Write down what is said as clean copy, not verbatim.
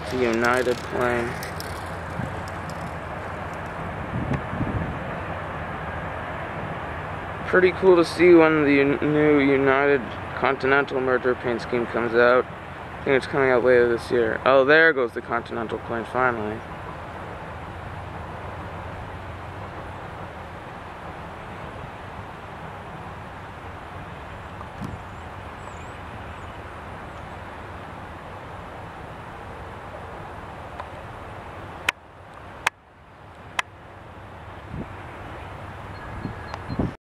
It's a United plane. Pretty cool to see when the new United Continental merger paint scheme comes out. I think it's coming out later this year. Oh, there goes the Continental plane finally.